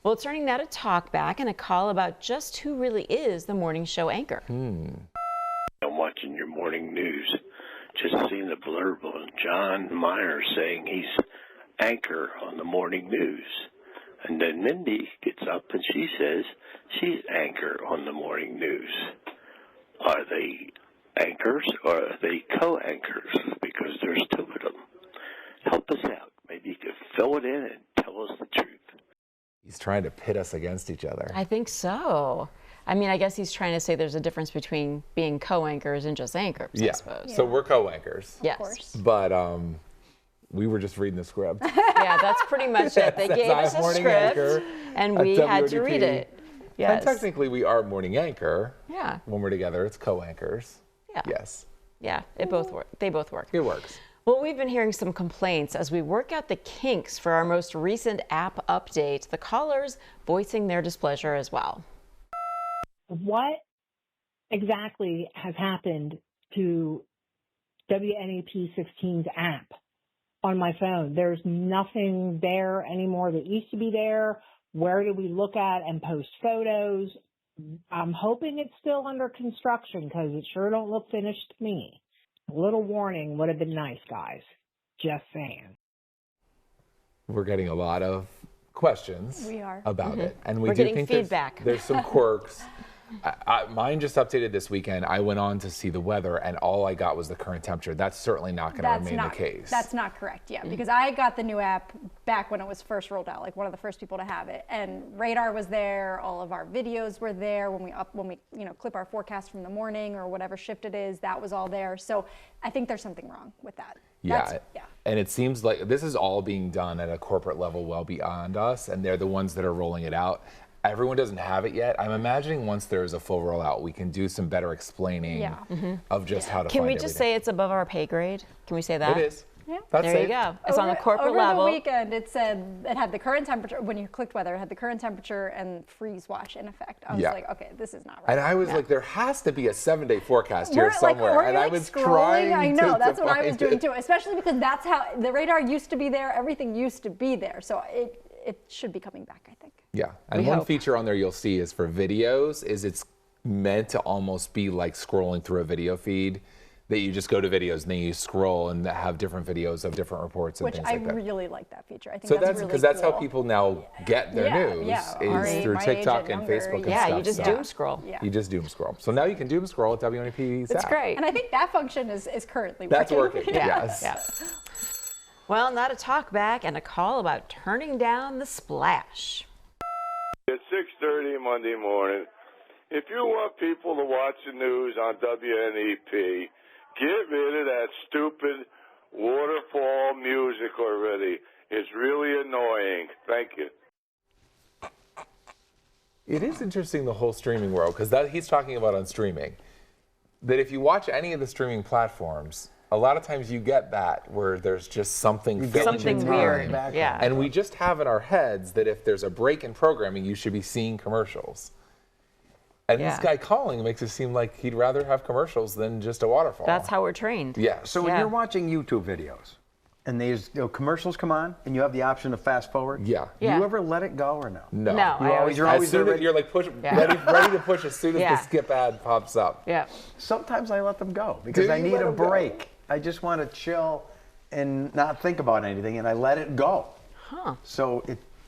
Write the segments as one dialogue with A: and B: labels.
A: Well, it's turning now to Talkback and a call about just who really is the morning show anchor.
B: I'm watching your morning news. Just seen the blurb on John Meyer saying he's anchor on the morning news. And then Mindy gets up and she says she's anchor on the morning news. Are they anchors or are they co-anchors? Because there's two of them. Help us out. Maybe you could fill it in and tell us the truth.
C: He's trying to pit us against each other.
A: I think so. I mean, I guess he's trying to say there's a difference between being co-anchors and just anchors, I suppose.
C: So we're co-anchors.
A: Yes.
D: Of course.
C: But we were just reading the script.
A: Yeah, that's pretty much it. They gave us a script, and we had to read it. Yes.
C: And technically, we are morning anchor.
A: Yeah.
C: When we're together, it's co-anchors.
A: Yeah.
C: Yes.
A: Yeah, it both work. They both work.
C: It works.
A: Well, we've been hearing some complaints as we work out the kinks for our most recent app update. The callers voicing their displeasure as well.
E: What exactly has happened to WNEP 16's app on my phone? There's nothing there anymore that used to be there. Where do we look at and post photos? I'm hoping it's still under construction because it sure don't look finished to me. A little warning would have been nice, guys. Just saying.
C: We're getting a lot of questions about it. And we
A: We're
C: do
A: getting
C: think
A: feedback.
C: There's some quirks. Mine just updated this weekend. I went on to see the weather, and all I got was the current temperature. That's certainly not going to remain the case.
D: That's not correct, because I got the new app back when it was first rolled out, like one of the first people to have it. And radar was there, all of our videos were there. When we clip our forecast from the morning or whatever shift it is, that was all there. So I think there's something wrong with that.
C: Yeah. And it seems like this is all being done at a corporate level well beyond us, and they're the ones that are rolling it out. Everyone doesn't have it yet. I'm imagining once there's a full rollout, we can do some better explaining of just how to
A: Can
C: find
A: we just say it's above our pay grade? Can we say that?
C: It is.
D: Yeah.
C: That's
A: There you go. It's on the corporate level.
D: Over the weekend, it said it had the current temperature. When you clicked weather, it had the current temperature and freeze watch in effect. I was like, okay, this is not right.
C: And I was like, there has to be a 7-day forecast here somewhere.
D: Like,
C: and I was
D: scrolling?
C: trying
D: I know,
C: to
D: that's what I was
C: find
D: doing
C: it.
D: too, especially because that's how the radar used to be there. Everything used to be there. So it should be coming back, I think.
C: Yeah, and one feature on there you'll see is for videos, is it's meant to almost be like scrolling through a video feed, that you just go to videos and then you scroll and have different videos of different reports and things like that.
D: Which I really like that feature. I think
C: so
D: that's really
C: because that's
D: cool.
C: how people now get their news is through TikTok and Facebook and stuff.
A: You just doom scroll.
D: Yeah.
C: You just doom scroll. So now you can doom scroll at WNEP's
A: It's
C: app.
A: great.
D: And I think that function is currently working.
C: That's working. Yes.
A: Yeah. Well, not a Talkback and a call about turning down the splash.
F: At 6:30 Monday morning, if you want people to watch the news on WNEP, get rid of that stupid waterfall music already. It's really annoying. Thank you.
C: It is interesting, the whole streaming world, because that he's talking about on streaming, that if you watch any of the streaming platforms, a lot of times you get that where there's just something
A: weird. Yeah.
C: And we just have in our heads that if there's a break in programming, you should be seeing commercials. And this guy calling makes it seem like he'd rather have commercials than just a waterfall.
A: That's how we're trained.
C: Yeah.
G: So when you're watching YouTube videos and these commercials come on and you have the option to fast forward, do you ever let it go or no?
C: No.
A: No.
C: You're always ready. You're like ready to push as soon as the skip ad pops up.
A: Yeah.
G: Sometimes I let them go because I need a break. I just want to chill and not think about anything, and I let it go.
A: Huh.
G: So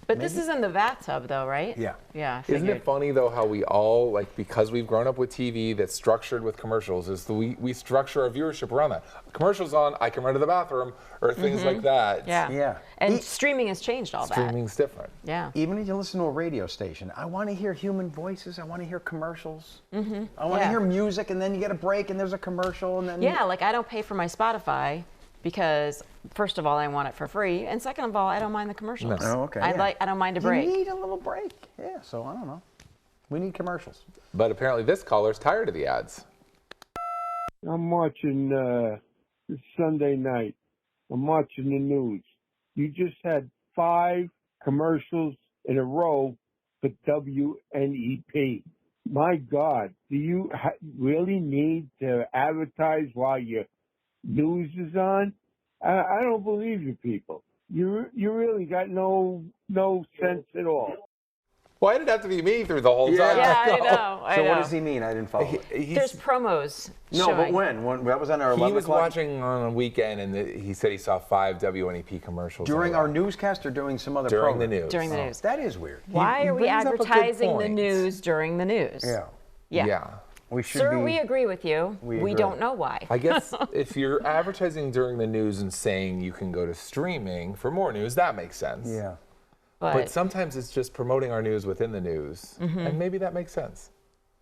A: But this is in the bathtub, though, right?
G: Yeah.
A: Yeah.
C: Isn't it funny, though, how we all, like, because we've grown up with TV that's structured with commercials, is we structure our viewership around that. Commercials on, I can run to the bathroom, or things like that.
A: Yeah. And streaming has changed all that.
C: Streaming's different.
A: Yeah.
G: Even if you listen to a radio station, I want to hear human voices. I want to hear commercials. I want to hear music, and then you get a break, and there's a commercial, and then
A: like I don't pay for my Spotify because first of all, I want it for free, and second of all, I don't mind the commercials.
G: Oh, okay.
A: I don't mind a break.
G: You need a little break. Yeah. So I don't know. We need commercials.
C: But apparently, this caller's tired of the ads.
H: I'm watching it's Sunday night. I'm watching the news. You just had 5 commercials in a row for WNEP. My God, do you really need to advertise while your news is on? I don't believe you people. You really got no sense at all.
C: Why did it have to be me through the whole time?
A: Yeah, I know.
G: So what does he mean? I didn't follow it.
A: There's promos.
G: No,
A: showing.
G: but when? That was on our 11
C: He was
G: o'clock?
C: watching on a weekend, and he said he saw 5 WNEP commercials.
G: During our newscast or doing some other
C: During
G: program?
C: the news.
A: During the news.
G: That is weird.
A: Why
C: he
A: are we
C: brings up a good
A: advertising the
C: point.
A: news during the news?
G: Yeah.
A: Yeah.
G: We should
A: Sir,
G: be.
A: we agree with you.
G: We
A: We
G: agree.
A: don't know why.
C: I guess if you're advertising during the news and saying you can go to streaming for more news, that makes sense.
G: Yeah.
C: But sometimes it's just promoting our news within the news, and maybe that makes sense.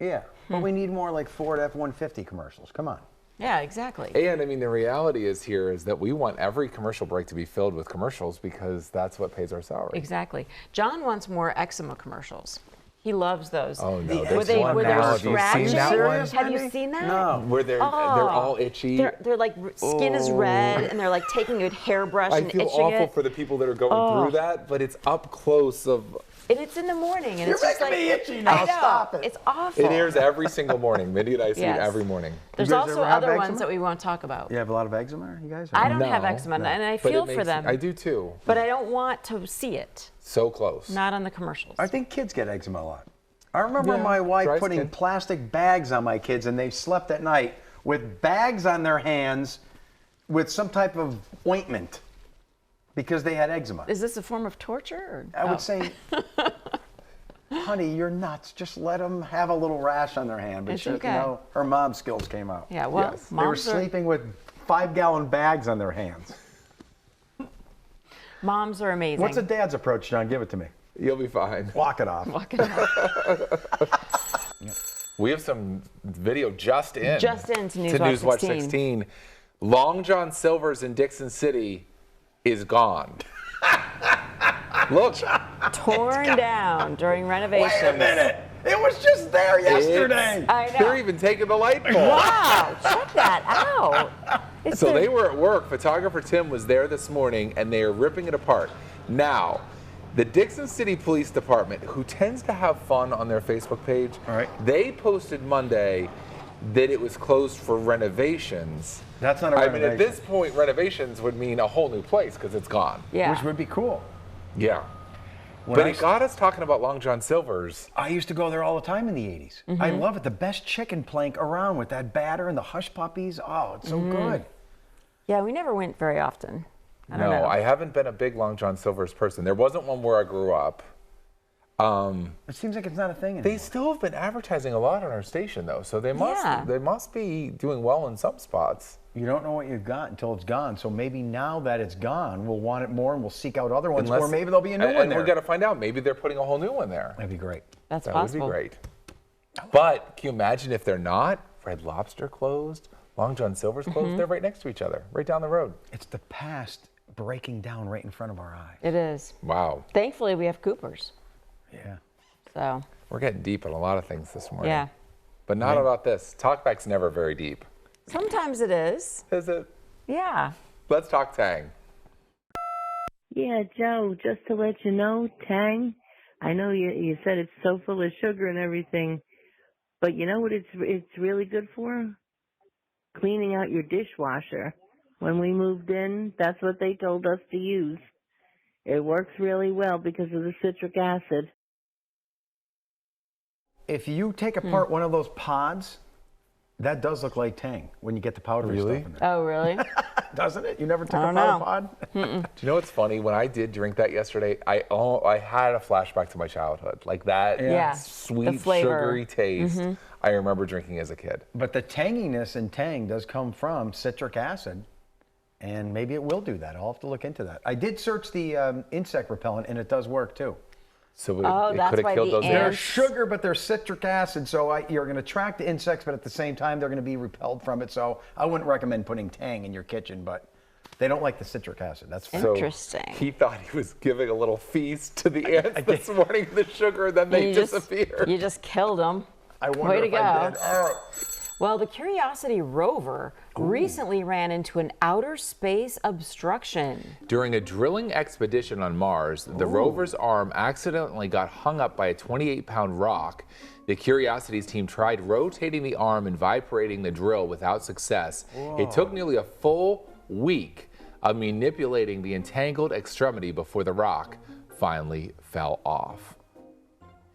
G: Yeah. But we need more like Ford F-150 commercials. Come on.
A: Yeah, exactly.
C: And I mean, the reality is that we want every commercial break to be filled with commercials because that's what pays our salary.
A: Exactly. John wants more eczema commercials. He loves those.
C: Oh no,
A: Where
C: there's one
A: where
C: now.
A: they're
C: Have you
A: scratching.
C: seen that one?
A: Have you seen that?
G: No.
C: Where they're all itchy.
A: They're like skin is red, and they're like taking a hairbrush
C: I
A: and
C: feel
A: itching
C: awful
A: it.
C: for the people that are going through that, but it's up close of.
A: And it's in the morning, and
G: You're
A: it's just
G: making
A: like
G: me itchy now.
A: I know.
G: Stop it.
A: It's awful.
C: It airs every single morning. Mindy and I see it
A: Yes.
C: every morning.
A: There's
G: You guys
A: also
G: ever have
A: other ones
G: eczema?
A: that we won't talk about.
G: You have a lot of eczema, you guys?
A: I don't
C: No,
A: have eczema, and I
C: But it
A: feel for
C: makes-
A: them.
C: I do too.
A: But I don't want to see it.
C: So close.
A: Not on the commercials.
G: I think kids get eczema a lot. I remember
C: Yeah,
G: my wife
C: dry
G: putting
C: skin.
G: plastic bags on my kids, and they slept at night with bags on their hands with some type of ointment because they had eczema.
A: Is this a form of torture? Or?
G: I would say, honey, you're nuts. Just let them have a little rash on their hand. But
A: It's
G: she,
A: okay.
G: you know, her mom's skills came out.
A: Yeah, well,
C: Yes.
G: They were
A: moms are
G: sleeping with 5-gallon bags on their hands.
A: moms are amazing.
G: What's a dad's approach, John? Give it to me.
C: You'll be fine.
G: Walk it off.
A: Walk it off.
C: We have some video just in.
A: Just in to Newswatch
C: 16. Long John Silver's in Dixon City is gone. Look.
A: Torn down during renovations.
G: Wait a minute. It was just there yesterday.
A: I know.
C: They're even taking the light bulb.
A: Wow, check that out. It's
C: So
A: the-
C: they were at work. Photographer Tim was there this morning, and they are ripping it apart. Now, the Dixon City Police Department, who tends to have fun on their Facebook page,
G: All right.
C: they posted Monday that it was closed for renovations.
G: That's not a
C: I mean, at
G: renovation.
C: this point, renovations would mean a whole new place because it's gone.
A: yeah.
G: Which would be cool.
C: Yeah.
G: When
C: But
G: I
C: it got us talking about Long John Silver's.
G: I used to go there all the time in the 80s. I love it. The best chicken plank around with that batter and the hush puppies. Oh, it's so good.
A: Yeah, we never went very often. I don't
C: No,
A: know.
C: I haven't been a big Long John Silver's person. There wasn't one where I grew up.
G: It seems like it's not a thing
C: They
G: anymore.
C: still have been advertising a lot on our station, though, so they
A: Yeah.
C: must be doing well in some spots.
G: You don't know what you've got until it's gone. So maybe now that it's gone, we'll want it more and we'll seek out other ones, or
C: Unless-
G: maybe there'll be a new
C: and
G: one there.
C: we got to find out. Maybe they're putting a whole new one there.
G: That'd be great.
A: That's
C: That
A: possible.
C: would be great. But can you imagine if they're not? Red Lobster closed, Long John Silver's closed. They're right next to each other, right down the road.
G: It's the past breaking down right in front of our eyes.
A: It is.
C: Wow,
A: Thankfully, we have Coopers.
G: Yeah.
A: So,
C: we're getting deep on a lot of things this morning.
A: yeah.
C: But not about this. Talkback's never very deep.
A: Sometimes it is.
C: Is it?
A: Yeah.
C: Let's talk Tang.
I: Yeah, Joe, just to let you know, Tang, I know you said it's so full of sugar and everything, but you know what it's really good for? Cleaning out your dishwasher. When we moved in, that's what they told us to use. It works really well because of the citric acid.
G: If you take apart one of those pods, that does look like Tang when you get the powdery
C: Really?
G: stuff in there.
A: Oh, really?
G: Doesn't it? You never took
A: I don't
G: apart a
A: know.
G: pod?
C: Do you know what's funny? When I did drink that yesterday, I had a flashback to my childhood. Like that
A: Yeah. The
C: sweet,
A: flavor.
C: sugary taste I remember drinking as a kid.
G: But the tanginess in Tang does come from citric acid, and maybe it will do that. I'll have to look into that. I did search the insect repellent, and it does work too.
C: So
A: Oh,
C: it
A: that's
C: could have
A: why
C: killed
A: the
C: those
A: ants-
G: They're
C: ants.
G: sugar, but they're citric acid, so you're going to attract the insects, but at the same time, they're going to be repelled from it. So I wouldn't recommend putting Tang in your kitchen, but they don't like the citric acid. That's
C: So
A: Interesting.
C: he thought he was giving a little feast to the ants this morning, the sugar, and then they disappeared.
A: You just killed them.
G: I wonder
A: Way to
G: if
A: go.
G: I did. All right.
A: Well, the Curiosity rover recently ran into an outer space obstruction.
C: During a drilling expedition on Mars, the rover's arm accidentally got hung up by a 28-pound rock. The Curiosity's team tried rotating the arm and vibrating the drill without success. It took nearly a full week of manipulating the entangled extremity before the rock finally fell off.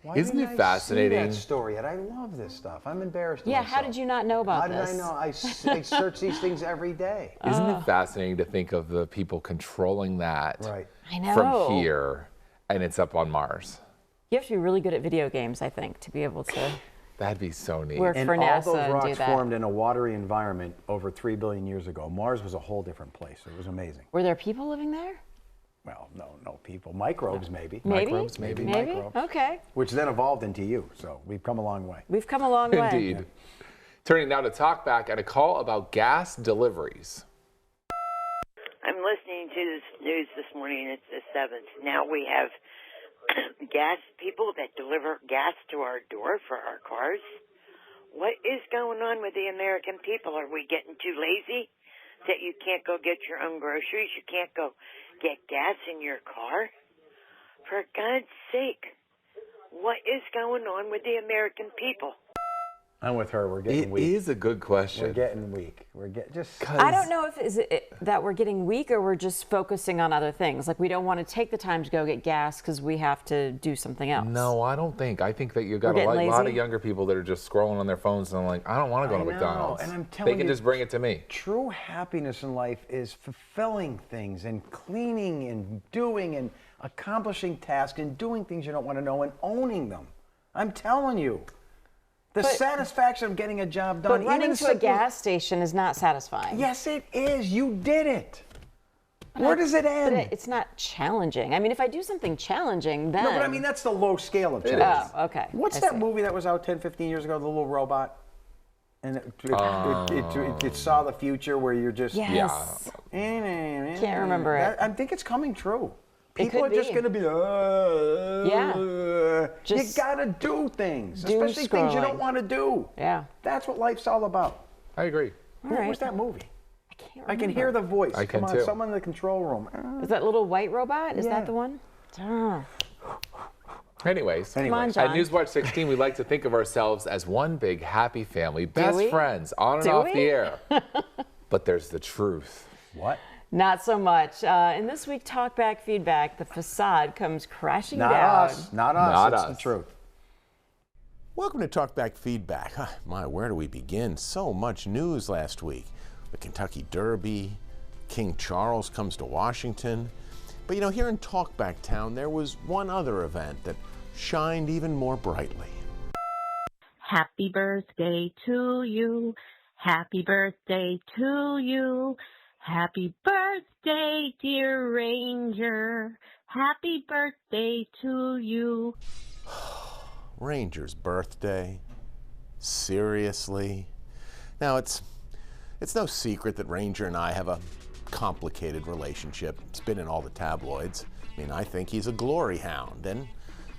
G: Why
C: Isn't
G: didn't
C: it
G: I
C: fascinating?
G: See that story, and I love this stuff. I'm embarrassed.
A: Yeah,
G: of
A: how
G: myself.
A: did you not know about
G: How
A: this?
G: did I know? I search these things every day.
C: Isn't it fascinating to think of the people controlling that
G: Right.
A: I know.
C: from here, and it's up on Mars?
A: You have to be really good at video games, I think, to be able to
C: That'd be so neat.
A: work
G: And
A: for
G: all
A: NASA
G: those
A: and do
G: rocks
A: that.
G: formed in a watery environment over 3 billion years ago. Mars was a whole different place. It was amazing.
A: Were there people living there?
G: Well, no people. Microbes, maybe.
A: Maybe?
G: Microbes, maybe.
A: Maybe?
G: Microbes.
A: Okay.
G: Which then evolved into you. So we've come a long way.
A: We've come a long way.
C: Indeed. Turning now to Talkback and a call about gas deliveries.
J: I'm listening to this news this morning. It's the 7th. Now we have gas people that deliver gas to our door for our cars. What is going on with the American people? Are we getting too lazy that you can't go get your own groceries? You can't go get gas in your car? For God's sake, what is going on with the American people?
G: I'm with her. We're getting
C: It
G: weak.
C: is a good question.
G: We're getting weak. We're getting just.
A: I don't know if that we're getting weak or we're just focusing on other things. Like we don't want to take the time to go get gas because we have to do something else.
C: No, I don't think. I think that you've got a lot of younger people that are just scrolling on their phones and like, I don't want to go to McDonald's.
G: And I'm telling you,
C: they can just bring it to me.
G: True happiness in life is fulfilling things and cleaning and doing and accomplishing tasks and doing things you don't want to know and owning them. I'm telling you. The satisfaction of getting a job done.
A: But running to a gas station is not satisfying.
G: Yes, it is. You did it. Where does it end?
A: But it's not challenging. I mean, if I do something challenging, then...
G: No, but I mean, that's the low scale of challenge.
A: Oh, okay.
G: What's that movie that was out 10, 15 years ago, the little robot? And it saw the future where you're just...
A: Yes.
G: Yeah.
A: Can't remember it.
G: I think it's coming true.
A: It
G: People are
A: could
G: just
A: be.
G: going to be, you got to do things,
A: doom
G: especially things you
A: scrolling.
G: don't want to do.
A: Yeah.
G: That's what life's all about.
C: I agree.
G: What was that movie?
A: I can't remember.
G: I can hear the voice.
C: I
G: Come
C: can
G: on,
C: too.
G: someone in the control room.
A: Is that little white robot? Is
G: Yeah.
A: that the one? Oh.
C: Anyways,
A: Come on,
C: at
A: John.
C: Newswatch 16, we like to think of ourselves as one big happy family, best
A: we?
C: friends, on and
A: Do
C: off
A: we?
C: the air. But there's the truth.
G: What?
A: Not so much. In this week, Talkback feedback, the facade comes crashing
G: Not
A: down.
G: us. Not us.
C: Not
G: it's
C: us.
G: the truth.
K: Welcome to Talkback Feedback. My, where do we begin? So much news last week. The Kentucky Derby, King Charles comes to Washington. But you know, here in Talkback Town, there was one other event that shined even more brightly.
L: Happy birthday to you. Happy birthday to you. Happy birthday, dear Ranger. Happy birthday to you.
K: Ranger's birthday? Seriously? Now, it's no secret that Ranger and I have a complicated relationship. It's been in all the tabloids. I mean, I think he's a glory hound, and,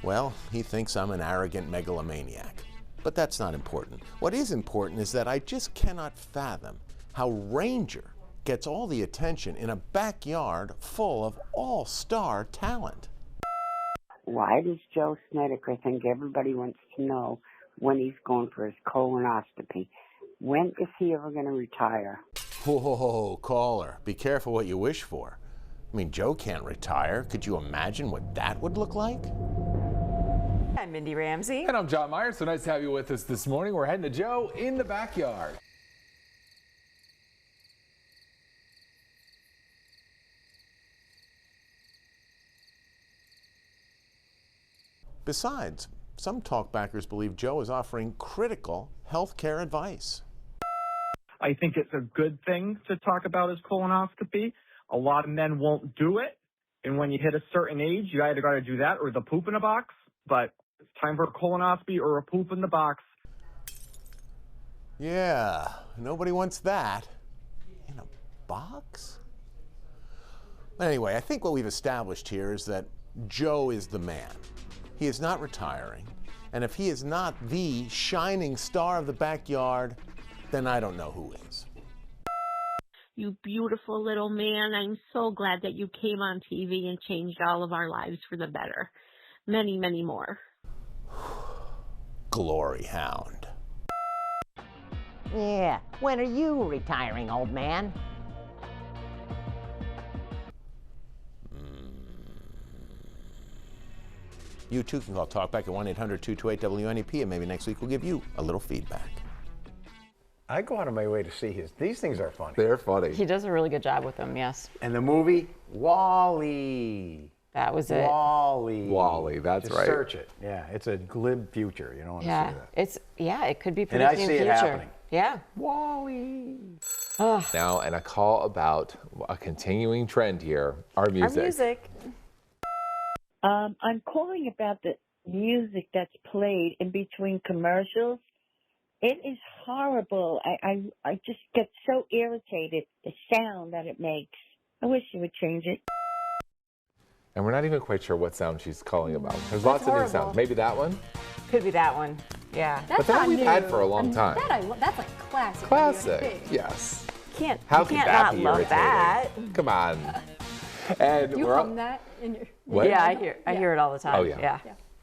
K: well, he thinks I'm an arrogant megalomaniac. But that's not important. What is important is that I just cannot fathom how Ranger gets all the attention in a backyard full of all-star talent.
M: Why does Joe Snedeker think everybody wants to know when he's going for his colonoscopy? When is he ever going to retire?
K: Whoa, caller, be careful what you wish for. I mean, Joe can't retire. Could you imagine what that would look like?
A: I'm Mindy Ramsey.
C: And I'm John Myers. So nice to have you with us this morning. We're heading to Joe in the backyard.
K: Besides, some talkbackers believe Joe is offering critical health care advice.
N: I think it's a good thing to talk about his colonoscopy. A lot of men won't do it. And when you hit a certain age, you either got to do that or the poop in a box. But it's time for a colonoscopy or a poop in the box.
K: Yeah, nobody wants that. In a box? But anyway, I think what we've established here is that Joe is the man. He is not retiring. And if he is not the shining star of the backyard, then I don't know who is.
L: You beautiful little man. I'm so glad that you came on TV and changed all of our lives for the better. Many, many more.
K: Glory hound.
O: Yeah, when are you retiring, old man?
K: You too can call Talkback at 1-800-228-WNEP, and maybe next week we'll give you a little feedback.
G: I go out of my way to see these things are funny.
C: They're funny.
A: He does a really good job with them, yes.
G: And the movie, Wall-E.
A: That was it.
G: Wall-E.
C: Wall-E, that's
G: Just
C: right.
G: search it. Yeah, it's a glib future. You don't want to see that.
A: It could be
G: And I
A: predicting
G: see
A: the
G: it
A: future.
G: happening.
A: Yeah.
G: Wall-E.
C: Now, and a call about a continuing trend here, our music.
A: Our music.
I: I'm calling about the music that's played in between commercials. It is horrible. I just get so irritated, the sound that it makes. I wish you would change it.
C: And we're not even quite sure what sound she's calling about. There's lots of new sounds. Maybe that one?
A: Could be that one. Yeah.
C: But that we've had for a long time.
D: That's like classic.
C: Classic, yes.
A: How can
C: that
A: not
C: be
A: love
C: irritating?
A: that?
C: Come on. And
D: You
C: we're
D: hum that in your...
C: What?
A: Yeah, I hear it all the time.
C: Oh, yeah.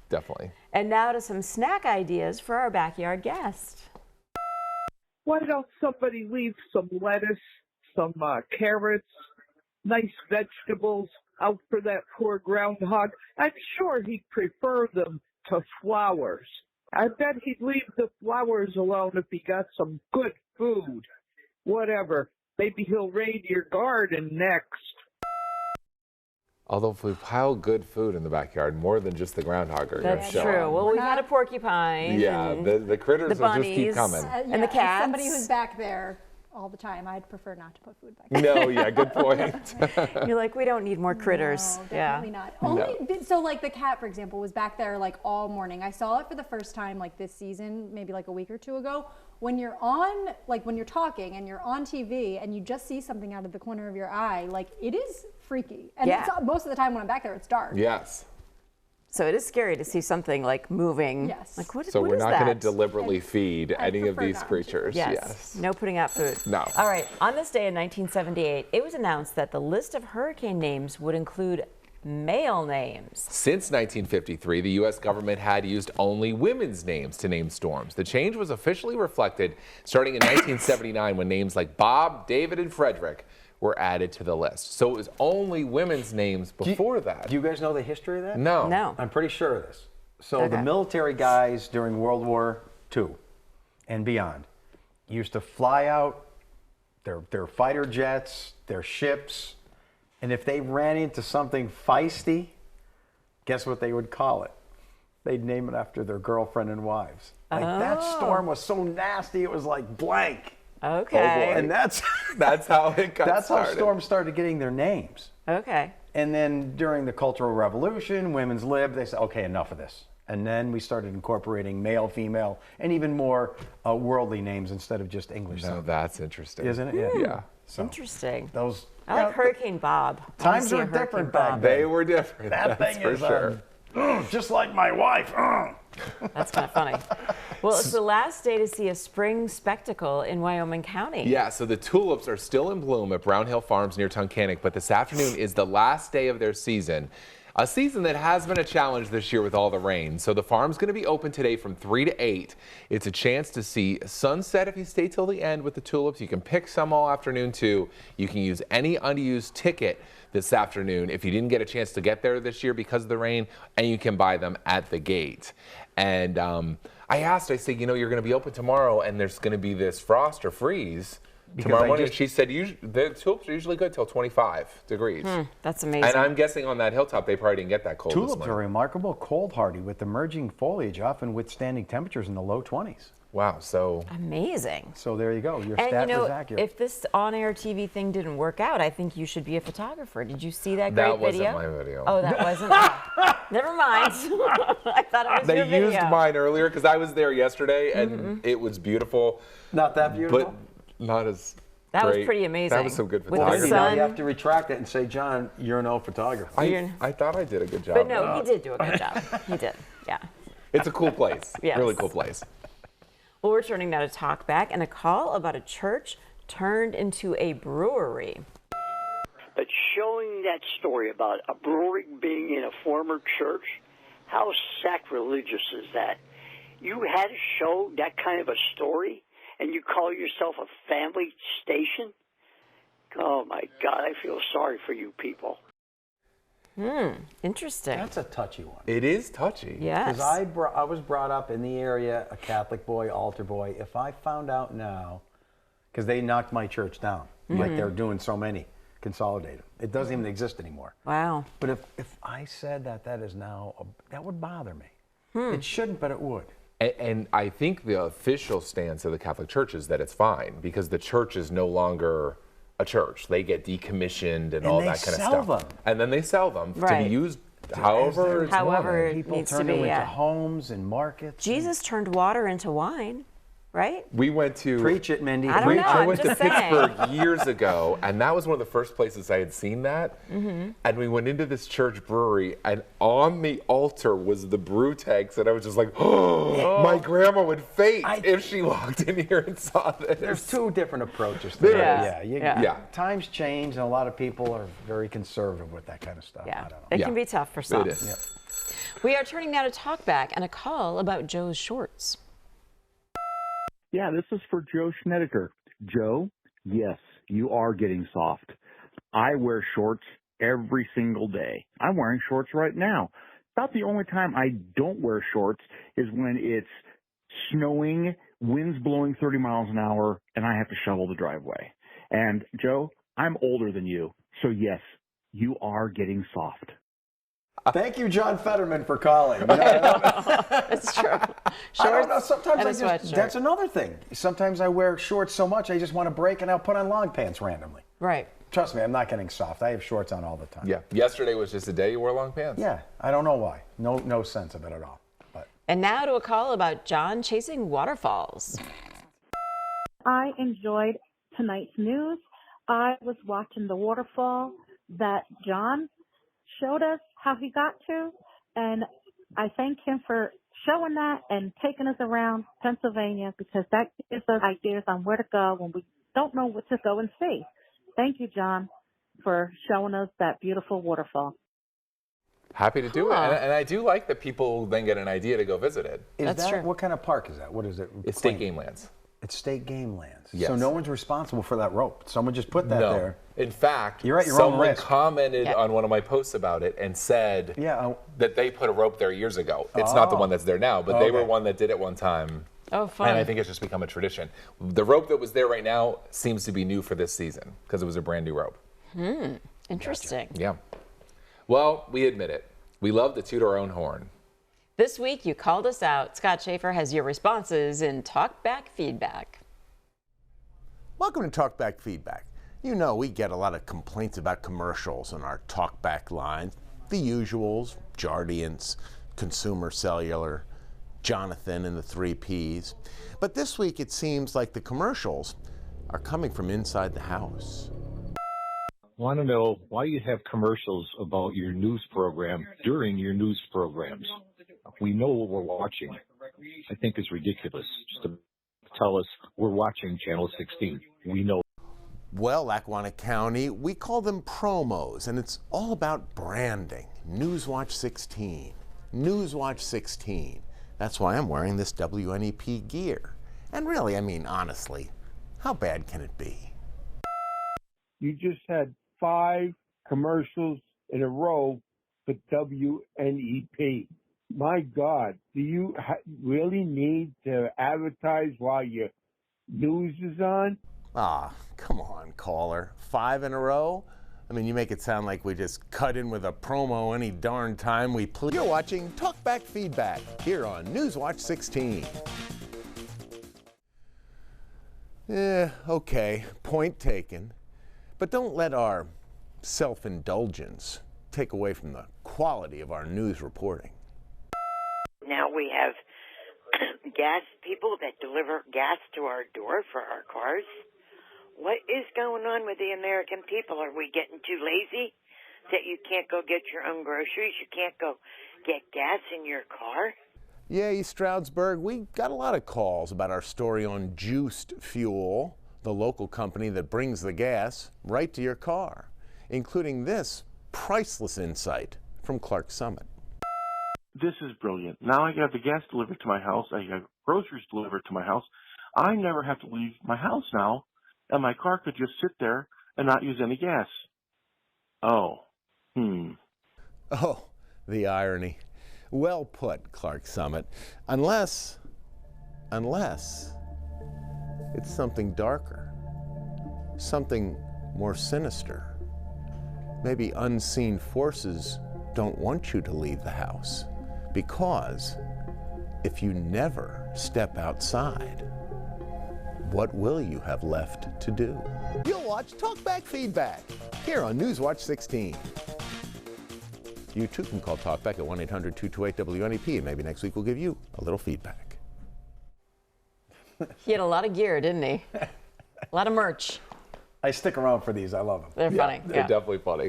C: Definitely.
A: And now to some snack ideas for our backyard guest.
P: Why don't somebody leave some lettuce, some carrots, nice vegetables out for that poor groundhog? I'm sure he'd prefer them to flowers. I bet he'd leave the flowers alone if he got some good food. Whatever. Maybe he'll raid your garden next.
C: Although if we pile good food in the backyard, more than just the groundhog are going to
A: That's
C: show
A: true.
C: up.
A: Well, we've had a porcupine.
C: Yeah,
A: and
C: the critters
A: the
C: will just keep
A: bunnies,
C: coming.
A: and the
D: As
A: cats.
D: somebody who's back there all the time, I'd prefer not to put food back there.
C: No, yeah, good point.
A: You're like, we don't need more critters.
D: No, definitely not. Only so like the cat, for example, was back there like all morning. I saw it for the first time like this season, maybe like a week or two ago. When you're on, like when you're talking and you're on TV and you just see something out of the corner of your eye, like it is freaky. And it's, most of the time when I'm back there, it's dark.
C: Yes.
A: So it is scary to see something like moving.
D: Yes.
A: Like what?
C: So
A: what
C: we're
A: is
C: not
A: that?
C: going to deliberately feed any of
A: prefer
C: these
A: not to.
C: creatures.
A: Yes. No putting out food.
C: No.
A: All right. On this day in 1978, it was announced that the list of hurricane names would include male names.
C: Since 1953, the U.S. government had used only women's names to name storms. The change was officially reflected starting in 1979 when names like Bob, David, and Frederick were added to the list. So it was only women's names before that.
G: Do you guys know the history of that?
C: No.
A: No.
G: I'm pretty sure of this. So the
A: Okay.
G: military guys during World War II and beyond used to fly out their fighter jets, their ships, and if they ran into something feisty, guess what they would call it? They'd name it after their girlfriend and wives. Like that storm was so nasty, it was like blank.
A: Okay.
G: And that's
C: how it got
G: That's
C: started.
G: how storms started getting their names.
A: Okay.
G: And then during the Cultural Revolution, women's lib, they said, okay, enough of this. And then we started incorporating male, female, and even more worldly names instead of just English.
C: No, that's interesting.
G: Isn't it?
C: Yeah.
G: So
A: Interesting.
G: those
A: I like Hurricane Bob. I wanna
G: times
A: see a
G: were
A: Hurricane
G: different
A: Bob.
G: back then.
C: They were different.
G: That
C: that's
G: thing
C: for
G: is
C: sure.
G: just like my wife.
A: That's kind of funny. Well, it's the last day to see a spring spectacle in Wyoming County.
C: Yeah, so the tulips are still in bloom at Brown Hill Farms near Tunkhannock, but this afternoon is the last day of their season. A season that has been a challenge this year with all the rain. So the farm's going to be open today from 3 to 8. It's a chance to see sunset if you stay till the end with the tulips. You can pick some all afternoon too. You can use any unused ticket this afternoon if you didn't get a chance to get there this year because of the rain, and you can buy them at the gate. And I asked, I said, you know, you're going to be open tomorrow and there's going to be this frost or freeze tomorrow morning. She said the tulips are usually good till 25 degrees.
A: That's amazing.
C: And I'm guessing on that hilltop they probably didn't get that cold this
G: Tulips
C: morning.
G: are remarkable, cold hardy, with emerging foliage, often withstanding temperatures in the low 20s.
C: Wow, so
A: amazing.
G: So there you go. Your
A: And
G: stat
A: you know,
G: was accurate.
A: if this on-air TV thing didn't work out, I think you should be a photographer. Did you see that
C: That
A: great video?
C: wasn't my video.
A: Oh, that wasn't? Oh, never mind. I thought it was
C: They
A: your video.
C: used mine earlier because I was there yesterday and it was beautiful.
G: Not that beautiful?
C: But not as
A: That was
C: great.
A: pretty amazing.
C: That was some good
A: With the
C: photography.
G: Now
A: sun.
G: you have to retract it and say, John, you're no photographer.
C: I thought I did a good job.
A: But no, he did do a good job. He did, yeah.
C: It's a cool place.
A: Yes.
C: Really cool place.
A: Well, we're turning now to Talkback and a call about a church turned into a brewery.
Q: But showing that story about a brewery being in a former church, how sacrilegious is that? You had to show that kind of a story, and you call yourself a family station? Oh, my God, I feel sorry for you people.
A: Interesting.
G: That's a touchy one.
C: It is touchy.
A: Yes.
G: Because I was brought up in the area, a Catholic boy, altar boy. If I found out now, because they knocked my church down, like they're doing so many, consolidated. It doesn't even exist anymore.
A: Wow.
G: But if I said that is now, that would bother me. It shouldn't, but it would.
C: And I think the official stance of the Catholic Church is that it's fine because the church is no longer a church. They get decommissioned and all that kind of stuff.
G: Sell them.
C: And then they sell them to
A: Right.
C: be used however it's wanted.
A: it
G: People
A: needs to
G: turn
A: be.
G: them into
A: Yeah.
G: homes and markets.
A: Jesus turned water into wine, right?
C: We went to
G: Preach it, Mindy.
A: I don't know.
C: I
A: I'm
C: went to
A: just saying.
C: Pittsburgh years ago, and that was one of the first places I had seen that. And we went into this church brewery, and on the altar was the brew tanks, and I was just like, oh, my grandma would faint if she walked in here and saw this.
G: There's two different approaches to
C: There
G: that.
C: is.
G: Yeah, times change, and a lot of people are very conservative with that kind of stuff.
A: Yeah.
G: I don't know.
A: It can be tough for some.
C: It is.
A: We are turning now to Talkback and a call about Joe's shorts.
R: Yeah, this is for Joe Schnedeker. Joe, yes, you are getting soft. I wear shorts every single day. I'm wearing shorts right now. About the only time I don't wear shorts is when it's snowing, winds blowing 30 miles an hour, and I have to shovel the driveway. And Joe, I'm older than you, so yes, you are getting soft.
G: Thank you, John Fetterman, for calling.
A: It's true.
G: I don't know. Sometimes
A: and
G: I
A: a
G: just,
A: sweatshirt.
G: that's another thing. Sometimes I wear shorts so much I just want to break and I'll put on long pants randomly.
A: Right.
G: Trust me, I'm not getting soft. I have shorts on all the time.
C: Yeah. Yesterday was just a day you wore long pants.
G: Yeah. I don't know why. No sense of it at all. But
A: And now to a call about John chasing waterfalls.
S: I enjoyed tonight's news. I was watching the waterfall that John showed us how he got to, and I thank him for showing that and taking us around Pennsylvania because that gives us ideas on where to go when we don't know what to go and see. Thank you, John, for showing us that beautiful waterfall.
C: Happy to do it. And I do like that people then get an idea to go visit it.
G: Is that, what kind of park is that? What is it?
C: It's state game lands.
G: It's state game lands.
C: Yes.
G: So no one's responsible for that rope. Someone just put that there.
C: In fact,
G: You're at your own
C: someone
G: risk.
C: commented on one of my posts about it and said that they put a rope there years ago. It's not the one that's there now, but they were one that did it one time.
A: Oh, fun.
C: And I think it's just become a tradition. The rope that was there right now seems to be new for this season because it was a brand new rope.
A: Interesting.
C: Yeah. Well, we admit it. We love to toot our own horn.
A: This week, you called us out. Scott Schaefer has your responses in Talkback Feedback.
K: Welcome to Talkback Feedback. You know we get a lot of complaints about commercials on our Talkback line. The usuals, Jardiance, Consumer Cellular, Jonathan and the 3 Ps. But this week it seems like the commercials are coming from inside the house.
T: Want to know why you have commercials about your news program during your news programs. We know what we're watching. I think it's ridiculous just to tell us we're watching Channel 16. We know.
K: Well, Lackawanna County, we call them promos, and it's all about branding. Newswatch 16. Newswatch 16. That's why I'm wearing this WNEP gear. And really, I mean, honestly, how bad can it be?
H: You just had 5 commercials in a row for WNEP. My God, do you really need to advertise while your news is on?
K: Ah, come on, caller. 5 in a row? I mean, you make it sound like we just cut in with a promo any darn time we please. You're watching Talkback Feedback here on Newswatch 16. Yeah, okay, point taken. But don't let our self-indulgence take away from the quality of our news reporting.
J: Now we have gas people that deliver gas to our door for our cars. What is going on with the American people? Are we getting too lazy that you can't go get your own groceries? You can't go get gas in your car?
K: Yeah, East Stroudsburg, we got a lot of calls about our story on Juiced Fuel, the local company that brings the gas right to your car, including this priceless insight from Clark Summit.
U: This is brilliant. Now I have the gas delivered to my house. I have groceries delivered to my house. I never have to leave my house now, and my car could just sit there and not use any gas. Oh,
K: Oh, the irony. Well put, Clark Summit. Unless it's something darker, something more sinister. Maybe unseen forces don't want you to leave the house, because if you never step outside, what will you have left to do? You'll watch Talkback Feedback here on Newswatch 16. You too can call Talkback at 1-800-228-WNEP, and maybe next week we'll give you a little feedback.
A: He had a lot of gear, didn't he? A lot of merch.
G: I stick around for these. I love them.
A: They're funny.
C: They're definitely funny.